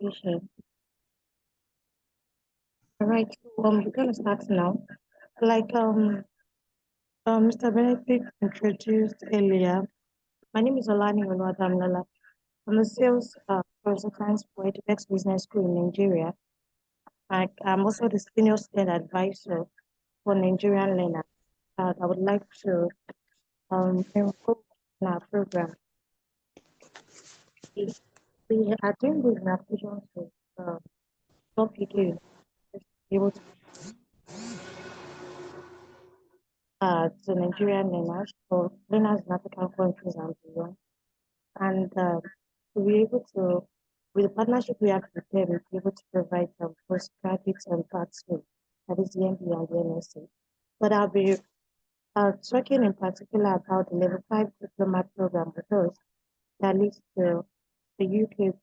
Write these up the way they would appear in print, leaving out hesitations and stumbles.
education. All right, so we're gonna start now. Like Mr. Benedict introduced earlier, my name is Olani Oluwadamilala. I'm a sales consultant for Edbex Business School in Nigeria. I'm also the senior student advisor for Nigerian learners. I would like to enroll in our program. We are doing this in application to top UK able to Nigerian learners or learners in African countries and beyond. And to be able to, with the partnership we have with them, we'll be able to provide postgraduate and pathway, that is the MBA and the MSc. But I'll be talking in particular about the level 5 diploma program because that leads to the UK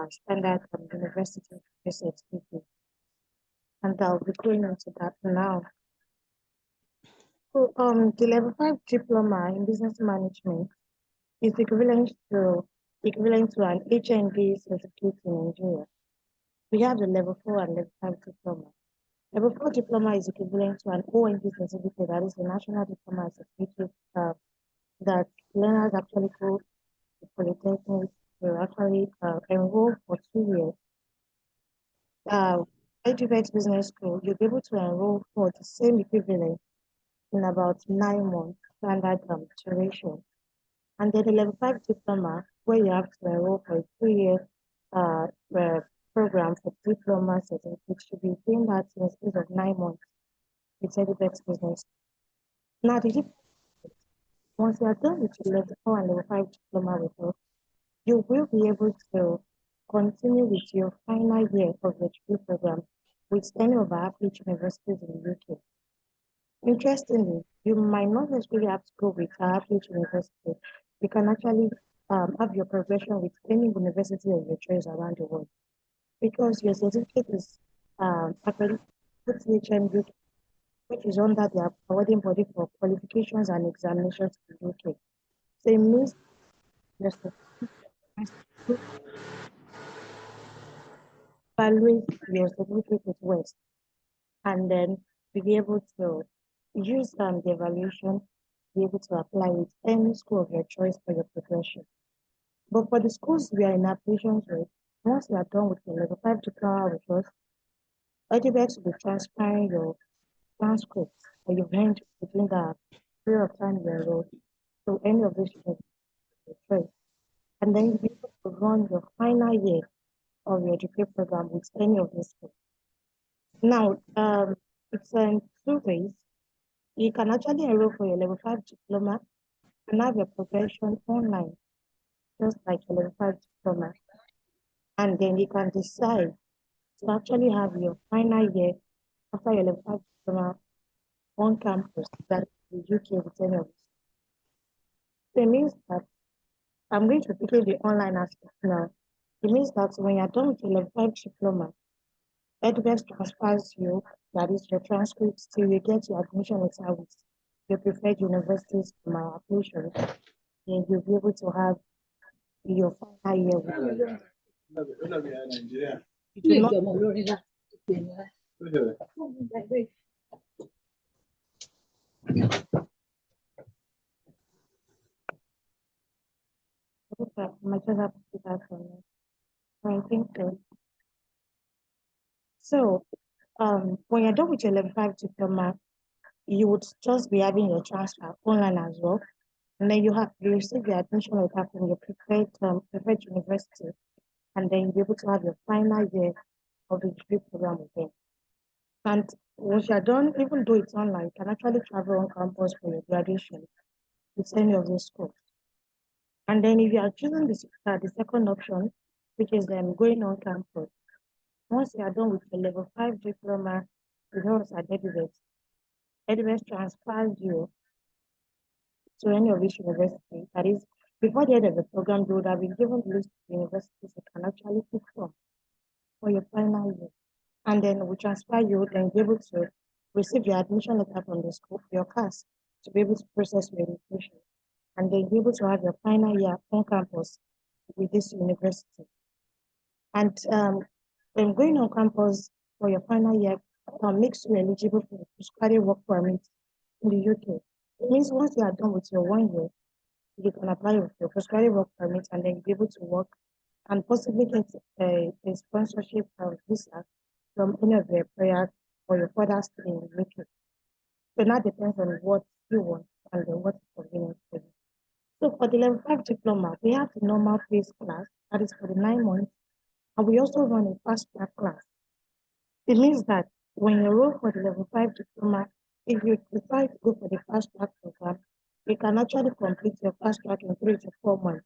standard university certificate. And I'll be going into that now. So, the level 5 diploma in business management is equivalent to an HND certificate in Nigeria. We have the level 4 and level 5 diploma. Level 4 diploma is equivalent to an OND certificate, that is the national diploma certificate that learners actually go to polytechnic to actually enroll for 2 years. Edbex Business School, you'll be able to enroll for the same equivalent in about 9 months standard duration. And then the level 5 diploma, where you have to enroll for a 2 year program for diploma certificate, should be doing that in a space of 9 months with Edbex Business. Now, once you are done with your level 4 and level 5 diploma with us, you will be able to continue with your final year of your degree program with any of our affiliate universities in the UK. Interestingly, you might not necessarily have to go with our affiliate university. You can actually have your progression with any university of your choice around the world because your certificate is accredited to THM, which is under the awarding body for qualifications and examinations in the UK. So it means your certificate evaluate your certificate with West and then be able to use the evaluation, be able to apply with any school of your choice for your progression. But for the schools we are in applications with, once you are done with your level 5 diploma with us, Edbex will be transferring your transcripts that you've earned within the period of time you enrolled to any of these schools of your choice. And then you'll be able to run your final year of your degree program with any of these schools. Now, it's in 2 ways. You can actually enroll for your level 5 diploma and have your progression online, just like your level 5 diploma. And then you can decide to actually have your final year after your level 5 diploma on campus, that is the UK with any of this. So it means that I'm going to pick the online aspect now. It means that when you're done with your level 5 diploma, Edbex transfers you, that is your transcripts, till you get your admission letter with your preferred universities from our application. Then you'll be able to have your final year with you. You do not I might just have to do that for me. I think so. So, when you're done with your level 5 diploma, you would just be having your transfer online as well. And then you receive your admission letter from your preferred university, and then you'll be able to have your final year of the degree program with them. And once you're done, even though it's online, you can actually travel on campus for your graduation with any of those schools. And then if you are choosing the second option, which is going on campus, once you are done with your level 5 diploma with us at Edbex transfers you to any of these universities. That is, before the end of the program, you would have been given the list of universities you can actually pick from for your final year. And then we transfer you, then be able to receive your admission letter from the school, your class, to be able to process your education. And then be able to have your final year on campus with this university. And when going on campus for your final year makes you eligible for the postgraduate work permit in the UK. It means once you are done with your 1 year, you can apply for your postgraduate work permit and then be able to work and possibly get a sponsorship visa from any of your employers or your further stay in the UK. So that depends on what you want and then what is convenient for you. So for the level 5 diploma, we have the normal phase class, that is for the 9 months, and we also run a fast track class. It means that when you enroll for the level 5 diploma, if you decide to go for the fast track program, you can actually complete your fast track in 3 to 4 months,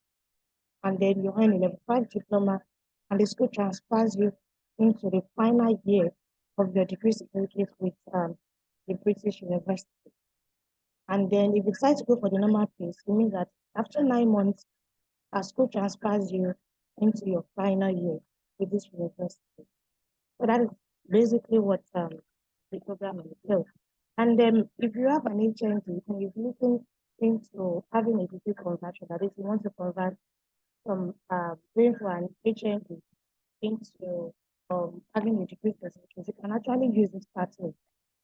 and then you earn a level 5 diploma, and the school transfers you into the final year of your degree certificate with the British University. And then if you decide to go for the normal phase, it means that after 9 months, our school transfers you into your final year with this university. So that is basically what the program entails. And then if you have an HND and you're looking into having a degree conversion, that is, you want to convert from going for an HND into having a degree certificate, you can actually use this pathway.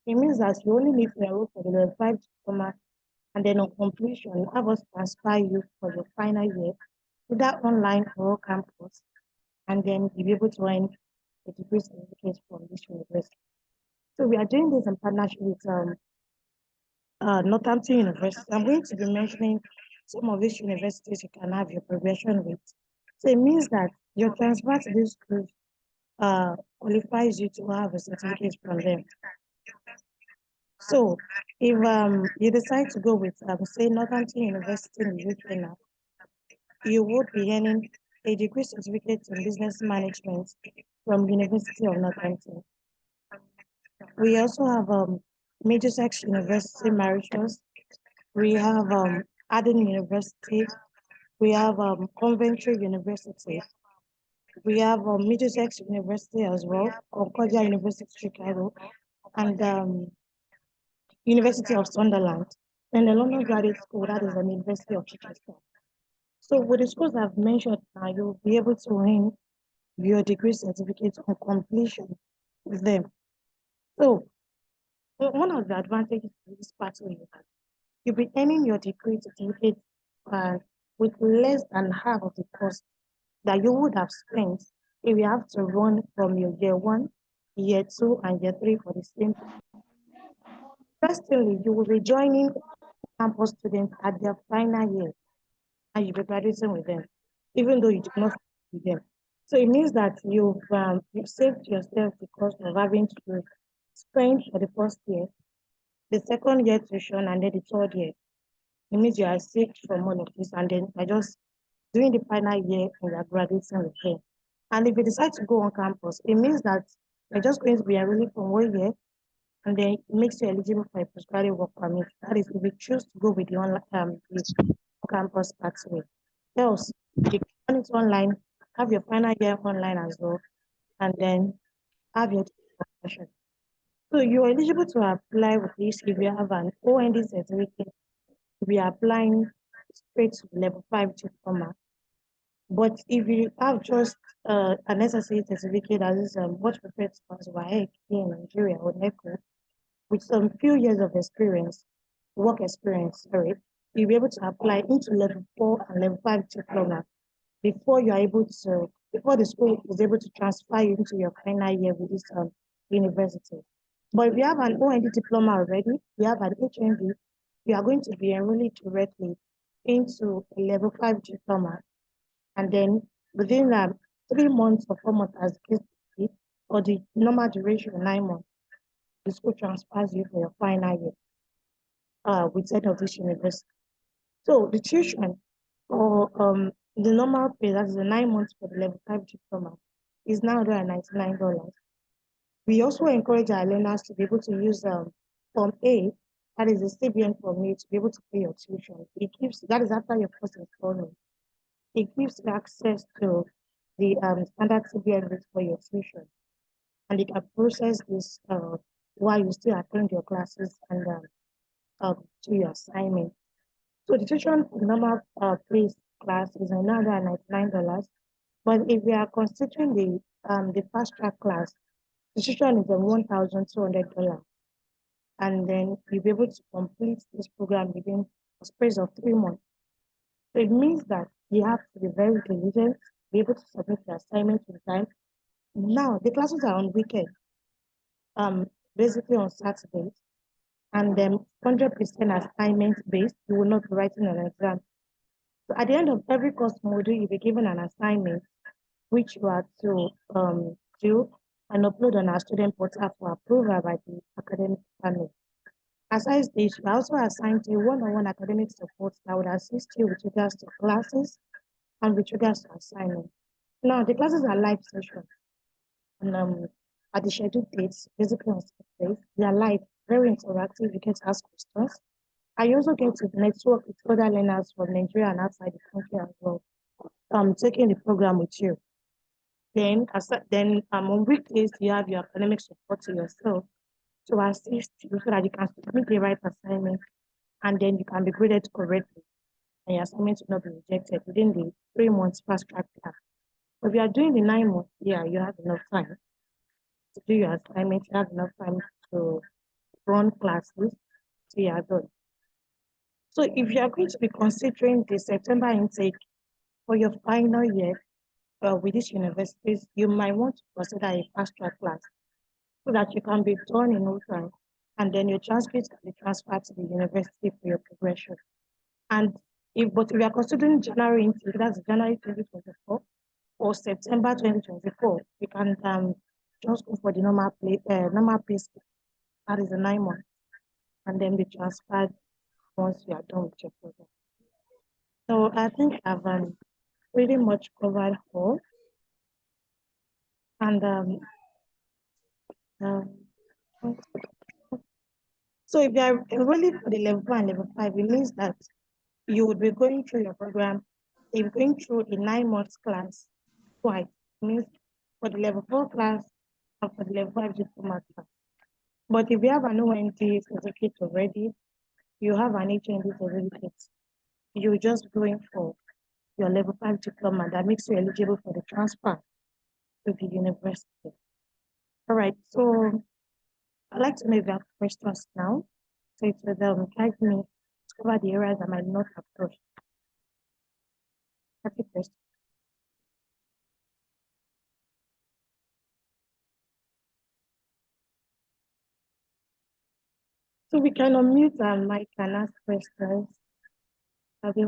It means that you only need to enroll for the level 5 diploma, and then on completion, have us transfer you for your final year, either online or campus, and then you'll be able to earn a degree certificate from this university. So we are doing this in partnership with Northampton University. I'm going to be mentioning some of these universities you can have your progression with. So it means that your transfer to this school qualifies you to have a certificate from them. So if you decide to go with say Northampton University in the UK now, you would be earning a degree certificate in business management from University of Northampton. We also have Middlesex University, Mauritius. We have Aden University. We have Coventry University. We have Middlesex University as well, Concordia University, Chicago, and University of Sunderland. And the London Graduate School, that is the University of Chichester. So with the schools I've mentioned now, you'll be able to earn your degree certificate on completion with them. So one of the advantages of this pathway is that you'll be earning your degree certificate with less than half of the cost that you would have spent if you have to run from your year 1, year 2, and year 3 for the same. Firstly, you will be joining campus students at their final year, and you'll be graduating with them, even though you did not study with them. So it means that you've saved yourself the cost of having to spend for the first year, the second year tuition, and then the third year. It means you are saved from all of this, and then you're just doing the final year and you're graduating with them. And if you decide to go on campus, it means that you're just going to be enrolling for 1 year, and then it makes you eligible for a postgraduate work permit. That is, if you choose to go with the online the campus pathway. Else, you can run it online, have your final year online as well, and then have your profession. So you're eligible to apply with this if you have an OND certificate. We are applying straight to level 5 diploma. But if you have just a necessary certificate, as is what prepared to pass WAEC here in Nigeria or NECO, with some few years of experience, work experience, sorry, you'll be able to apply into level 4 and level 5 diploma before you are able to, before the school is able to transfer you into your final year with this university. But if you have an OND diploma already, you have an HND, you are going to be enrolling directly into a level 5 diploma. And then within 3 months or 4 months, as the case may be, or the normal duration of 9 months, the school transfers you for your final year with head of this university. So the tuition or the normal pay, that's the 9 months for the level 5 diploma, is now $199. We also encourage our learners to be able to use Form A, that is the CBN Form A, to be able to pay your tuition. It keeps, that is after your first installment. It gives you access to the standard CBN rate for your tuition. And you can process this while you still attend your classes and do your assignment. So the tuition for normal place class is $999. But if we are considering the fast track class, registration is $1,200, and then you'll be able to complete this program within a space of 3 months. So it means that you have to be very diligent, be able to submit your assignment in time. Now the classes are on weekends, basically on Saturdays, and then 100% assignment based. You will not be writing an exam. So at the end of every course module, you'll be given an assignment which you are to do and upload on our student portal for approval by the academic department. Aside this, you are also assigned to a one-on-one academic support that would assist you with regards to classes and with regards to assignments. Now, the classes are live sessions, and at the scheduled dates, basically on Saturdays, they are live, very interactive. You get to ask questions. And you also get to network with other learners from Nigeria and outside the country as well, taking the program with you. Then, on weekdays, you have your academic support to yourself to assist you so that you can submit the right assignment, and then you can be graded correctly, and your assignment will not be rejected within the 3 months fast track plan. If you are doing the 9 months, yeah, you have enough time to do your assignment, you have enough time to run classes, so you are done. So if you are going to be considering the September intake for your final year with these universities, you might want to consider a fast track class so that you can be done in no time, and then your transcript can be transferred to the university for your progression. And if you are considering January intake, that's January 2024 or September 2024, you can just go for the normal pay scale. That is the 9 months, and then be transferred once you are done with your program. So I think I've pretty much covered all. And so if you are enrolling for the level 4 and level 5, it means that you would be going through your program, if you're going through a 9 months class twice. It means for the level 4 class and for the level 5 diploma class. But if you have an OND certificate already, you have an HND certificate, you're just going for your level 5 diploma that makes you eligible for the transfer to the university. All right, so I'd like to know if you have questions now. So it will guide me to cover the areas I might not have touched. Happy question. So we can unmute our mic and ask questions. Okay.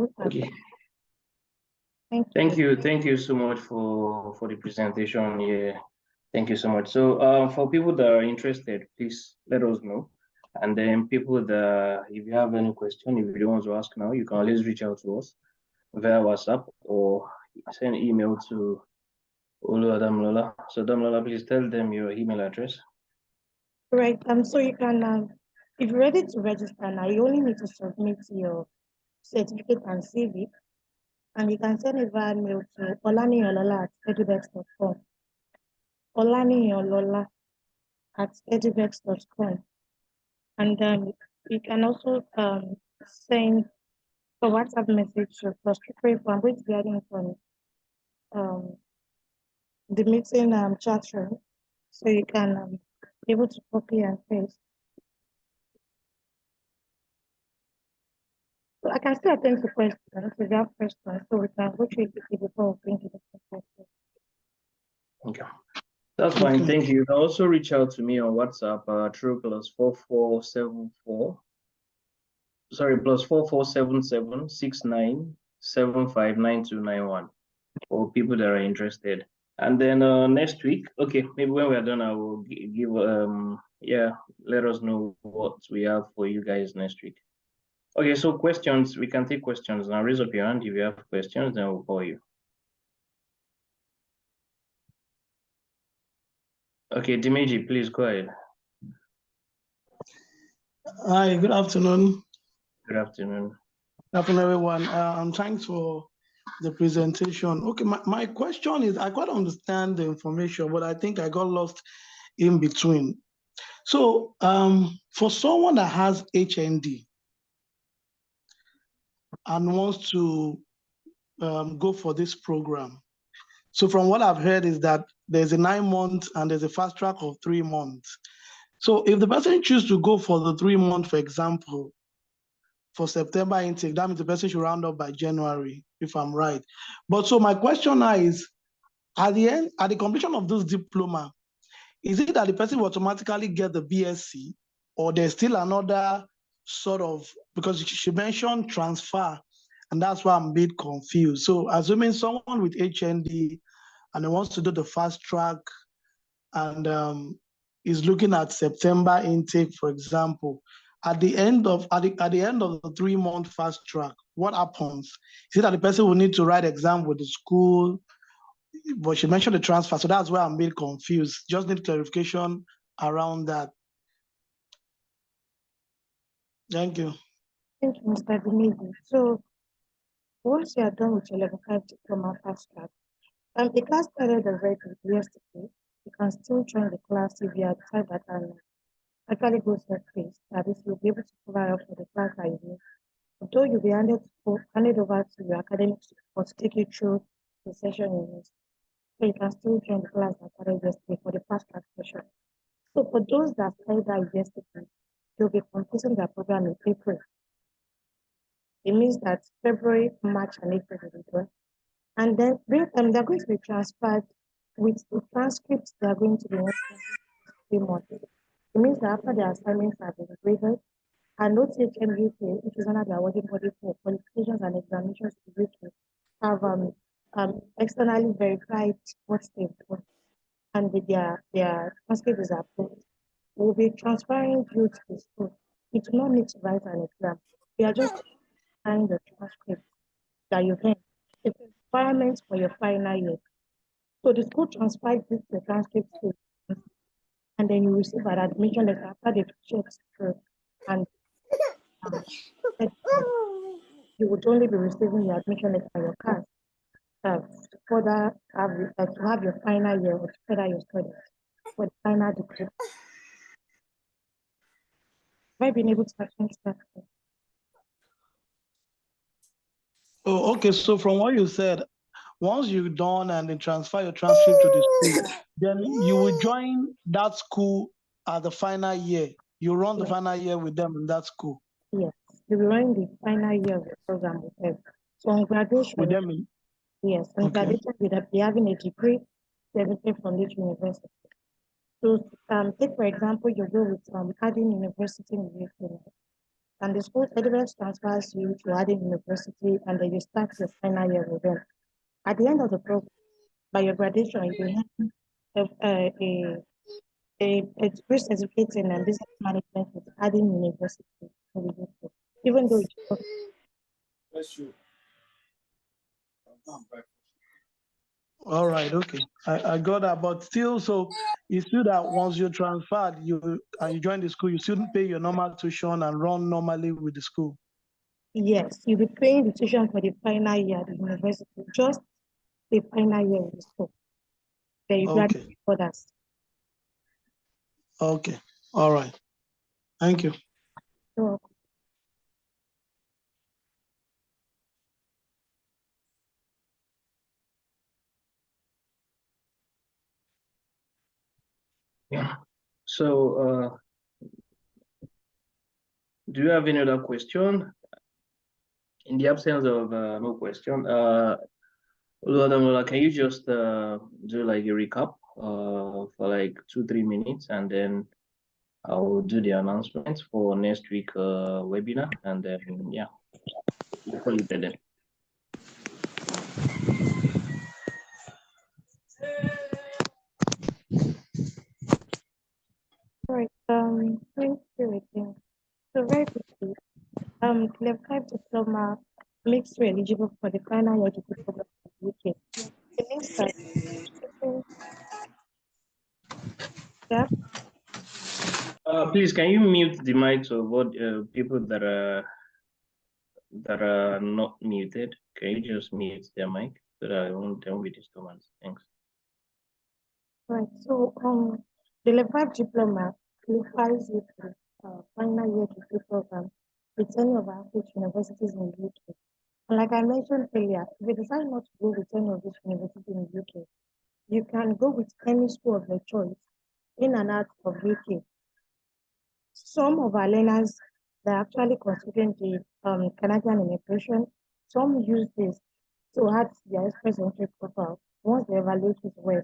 Thank you so much for the presentation. Yeah, thank you so much. So for people that are interested, please let us know. And then people that, if you have any question, if you don't want to ask now, you can always reach out to us via WhatsApp or send email to Olu Adamlola. So Adamlola, please tell them your email address. Right. So you can, if you're ready to register now, you only need to submit your certificate and CV, and you can send it via mail to olaniolola@eduvex.com. olaniolola@eduvex.com. And you can also send a WhatsApp message to +334. I'm going to be adding from the meeting chat room, so you can be able to copy and paste. So I can still attend to questions if you have questions, so we can go through it before we bring to the question. Okay, that's fine. Thank you. You can also reach out to me on WhatsApp through +4474. Sorry, +447769759291 for people that are interested. And then next week, okay, maybe when we're done, I will give let us know what we have for you guys next week. Okay, so questions, we can take questions now. Raise up your hand if you have questions, then we'll call you. Okay, Dimeji, please go ahead. Hi, good afternoon. Good afternoon. Good afternoon, everyone. Thanks for the presentation. Okay, my question is, I got to understand the information, but I think I got lost in between. So for someone that has HND and wants to go for this program, So from what I've heard is that there's a 9 months and there's a fast track of 3 months. So if the person chooses to go for the 3 month, for example, for September intake, that means the person should round up by January, if I'm right. But so my question now is, at the completion of this diploma, is it that the person will automatically get the BSc, or there's still another sort of, because she mentioned transfer, and that's why I'm a bit confused. So assuming someone with HND and wants to do the fast track and is looking at September intake, for example, at the end of the 3 month fast track, what happens? Is it that the person will need to write exam with the school? But she mentioned the transfer, so that's where I'm a bit confused. Just need clarification around that. Thank you. Thank you, Mr. Benedict. So once you are done with your level 5 diploma fast track, the class started already yesterday. You can still join the class if you are type that can actually go self-paced. That is, you'll be able to cover up for the class that you need. Although you'll be handed over to your academic support to take you through the session you missed. So you can still join the class that started yesterday for the fast track session. So for those that started that yesterday, they'll be completing their program in April. It means that February, March, and April will be done. And then they're going to be transferred with the transcripts they are going to be making 3 months. It means that after the assignments have been graded, and not HMUK, which is another awarding body for qualifications and examinations to which have externally verified what they've done, and with their transcript is approved, we'll be transferring you to the school. You do not need to write an exam. We are just transferring the transcript that you have. It's a requirement for your final year. So the school transfers this the transcript to you, and then you receive an admission letter after the checks through, and you would only be receiving your admission letter in your class to further to have your final year or to further your studies for the final degree. Have I been able to answer that? Oh, okay. So from what you said, once you're done and then transfer your transcript to the school, then you will join that school at the final year. You run the final year with them in that school. Yes, you will run the final year of the program with them. So on graduation, With them in, yes, on okay. graduation, you'll be having a degree certificate from each university. So take for example, you go with Harding University in the UK, and the school Edwards transfers you to Harding University, and then you start your final year with them. At the end of the program, by your graduation, you will have a degree certificate in business management with Harding University in the UK, even though it's All right, okay. I got that, but still, so it's still that once you're transferred, you join the school, you still pay your normal tuition and run normally with the school. yes, you'll be paying the tuition for the final year at the university, just the final year in the school. Then you graduate with others. Okay. All right. Thank you. You're welcome. Yeah. So, do you have any other question? In the absence of no question, can you just do like a recap for like 2-3 minutes, and then I'll do the announcements for next week webinar, and then yeah, we'll call it then. All right. Thank you again. So very quickly, level 5 diploma makes you eligible for the final year degree program in the UK. It means that yeah, Please, can you mute the mics of what people that are not muted? Can you just mute their mic so that I won't be disturbance? Thanks. right. So the level 5 diploma qualifies you for the final year degree program with any of our universities in the UK. And like I mentioned earlier, if you decide not to go with any of these universities in the UK, you can go with any school of your choice in and out of UK. Some of our learners that are actually considering the Canadian immigration, some use this to add to their express entry profile. Once the evaluate is well,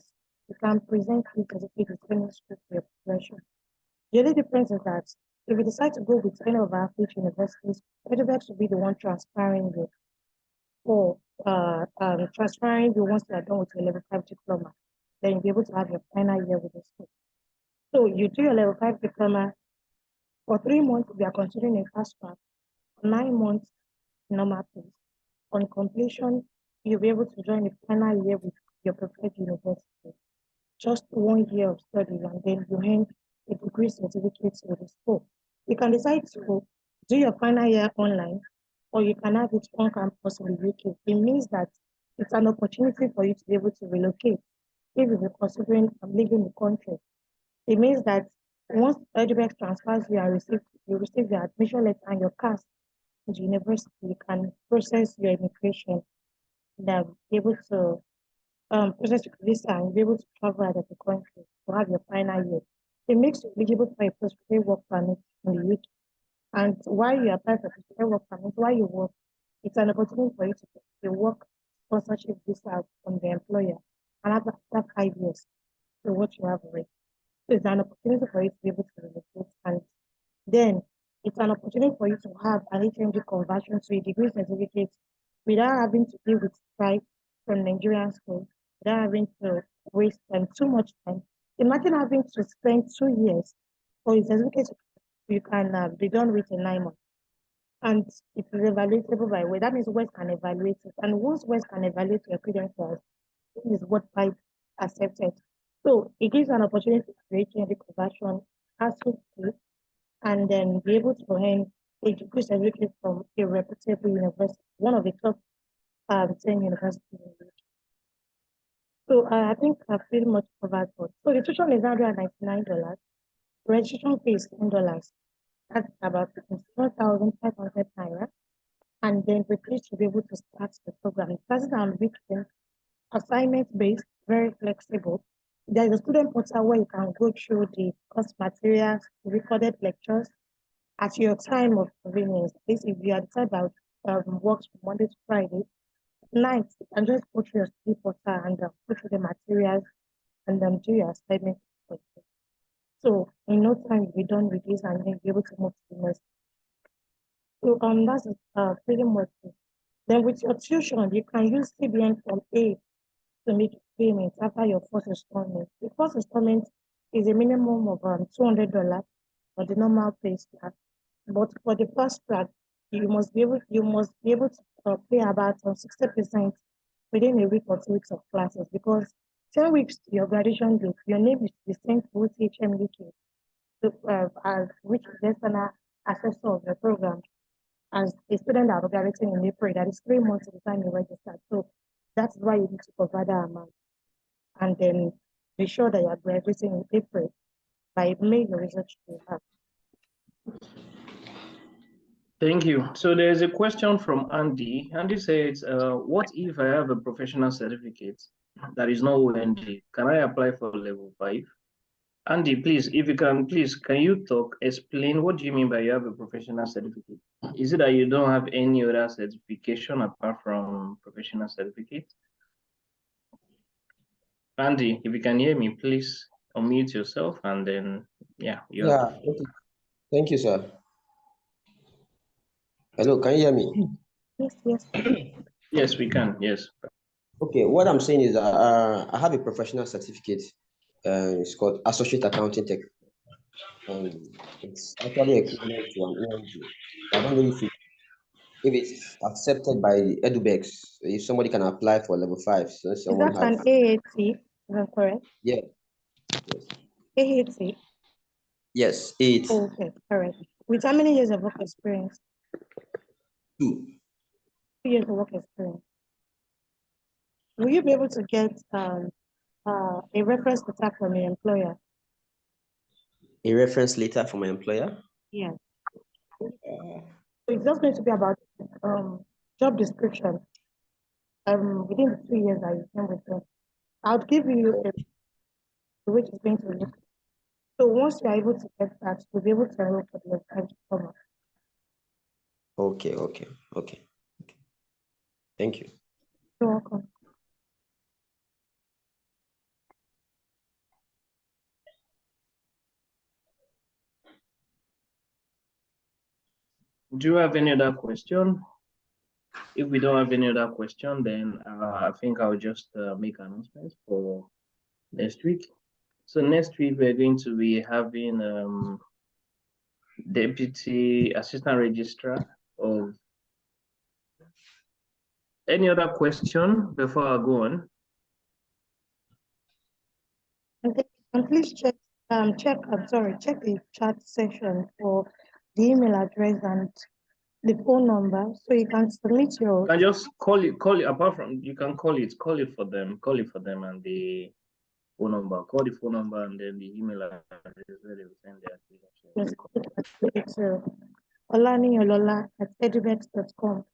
you can present it certificate with any school for your progression. The only difference is that if you decide to go with any of our French universities, Edinburgh will be the one transferring you or transferring you once you are done with your level 5 diploma. Then you'll be able to have your final year with the school. So you do your level 5 diploma for 3 months, we are considering a fast track, 9 months normal pace. On completion, you'll be able to join the final year with your preferred university. Just 1 year of study, and then you earn a degree certificate with the school. You can decide to do your final year online, or you can have it on campus in the UK. It means that it's an opportunity for you to be able to relocate if you're considering leaving the country. It means that once Edubek transfers you and you receive your admission letter and your CAS to the university, you can process your immigration and be able to process your visa and be able to travel out of the country to have your final year. It makes you eligible for a post-study work permit in the UK. And while you apply for a work permit, while you work, it's an opportunity for you to get a work sponsorship visa from the employer. And after 5 years, to what you have already. So it's an opportunity for you to be able to relocate. And then it's an opportunity for you to have an HMG conversion to a degree certificate without having to deal with strike from Nigerian schools, without having to waste too much time. Imagine having to spend 2 years for a certificate you can be done with in 9 months. And it is evaluatable by way. That means West can evaluate it. And once West can evaluate your credentials, this is what I accepted. So it gives an opportunity to create the conversion as quickly and then be able to earn a degree certificate from a reputable university, one of the top 10 universities in the UK. So I think I've pretty much covered both. So the tuition is $199. Registration fee is $10. That's about 1,500 naira. And then we're pleased to be able to start the program. Classes are on weekends, assignment-based, very flexible. There's a student portal where you can go through the course materials, recorded lectures at your time of convenience. This if you are the type that works from Monday to Friday, night, you can just go through your study portal and go through the materials and do your assignment. So in no time you'll be done with this and then be able to move to the next. So that's pretty much it. Then with your tuition, you can use CBN from A to make payments after your first installment. The first installment is a minimum of $200 for the normal pay plan. But for the first track, you must be able to pay about 60% within a week or 2 weeks of classes because 10 weeks to your graduation date, your name is to be sent to OTHM UK, which is the external assessor of the program as a student that are graduating in April. That is 3 months at the time you register. So that's why you need to cover that amount. And then be sure that you are graduating in April. By May, your results will have. Thank you. So there's a question from Andy. Andy says, what if I have a professional certificate that is not OND? Can I apply for level 5? Andy, please, if you can, please, can you explain what do you mean by you have a professional certificate? Is it that you don't have any other certification apart from professional certificate? Andy, if you can hear me, please unmute yourself and then, yeah. Okay. Thank you, sir. Hello, can you hear me? Yes. Yes, we can, yes. Okay, what I'm saying is I have a professional certificate. It's called Associate Accounting Tech. It's actually equivalent to an ENG. I don't know if it's accepted by EduBex, if somebody can apply for level 5. So someone is that an AAT? Is that correct? Yeah. Yes. AAT? Yes, 8. Okay, correct. With how many years of work experience? 2. 2 years of work experience. Will you be able to get a reference letter from your employer? A reference letter from my employer? Yes. So it's just going to be about job description within the 2 years that you came with them. I'll give you a which is going to look. So once you are able to get that, you'll be able to enroll for the entire diploma. Okay. Thank you. You're welcome. Do you have any other question? If we don't have any other question, then I think I'll just make announcements for next week. So next week we're going to be having Deputy Assistant Registrar of. Any other question before I go on? And please check the chat section for the email address and the phone number so you can submit your. You can just call it apart from you can call it for them and the phone number. Call the phone number and then the email address where they will send their application. It's olaniolola@edubex.com.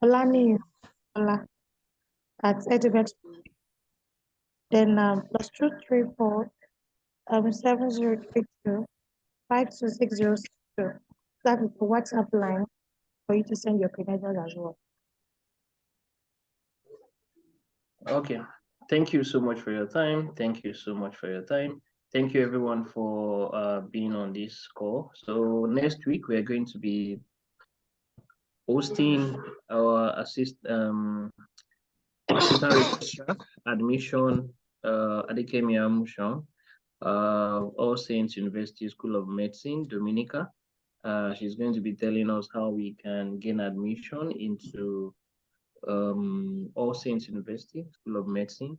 olaniolola@edubex.com. Then +234 7032 526062. That is the WhatsApp line for you to send your credentials as well. Okay. Thank you so much for your time. Thank you so much for your time. Thank you everyone for being on this call. So next week we are going to be hosting our assistant registrar admission Benedict Amusan, All Saints University School of Medicine, Dominica. She's going to be telling us how we can gain admission into All Saints University School of Medicine,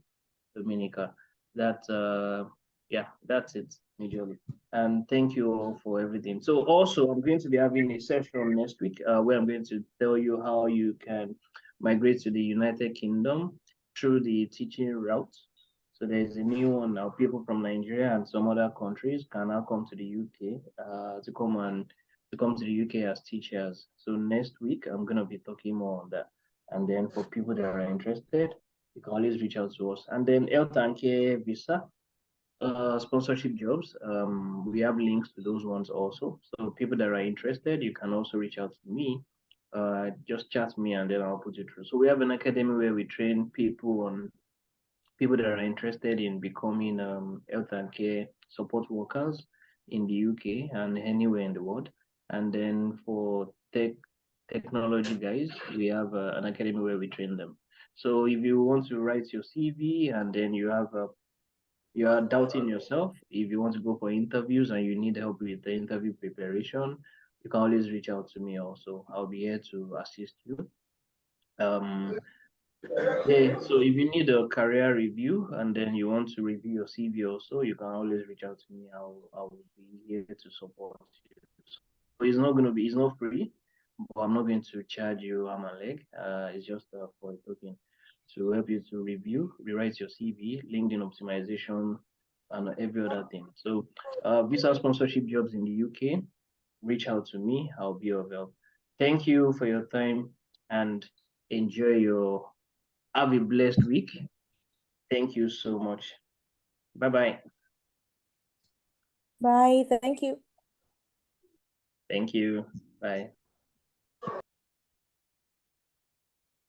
Dominica. That's it majorly. And thank you all for everything. So also I'm going to be having a session next week where I'm going to tell you how you can migrate to the United Kingdom through the teaching route. So there's a new one now. People from Nigeria and some other countries can now come to the UK to come to the UK as teachers. So next week I'm gonna be talking more on that. And then for people that are interested, you can always reach out to us. And then health and care visa sponsorship jobs. We have links to those ones also. So people that are interested, you can also reach out to me. Just chat me and then I'll put you through. So we have an academy where we train people that are interested in becoming health and care support workers in the UK and anywhere in the world. And then for technology guys, we have an academy where we train them. So if you want to write your CV and then you are doubting yourself, if you want to go for interviews and you need help with the interview preparation, you can always reach out to me also. I'll be here to assist you. Yeah, so if you need a career review and then you want to review your CV also, you can always reach out to me. I'll be here to support you. So it's not free, but I'm not going to charge you arm and leg. It's just for a token to help you to rewrite your CV, LinkedIn optimization, and every other thing. So visa sponsorship jobs in the UK, reach out to me. I'll be of help. Thank you for your time and have a blessed week. Thank you so much. Bye-bye. Bye. Thank you. Thank you. Bye.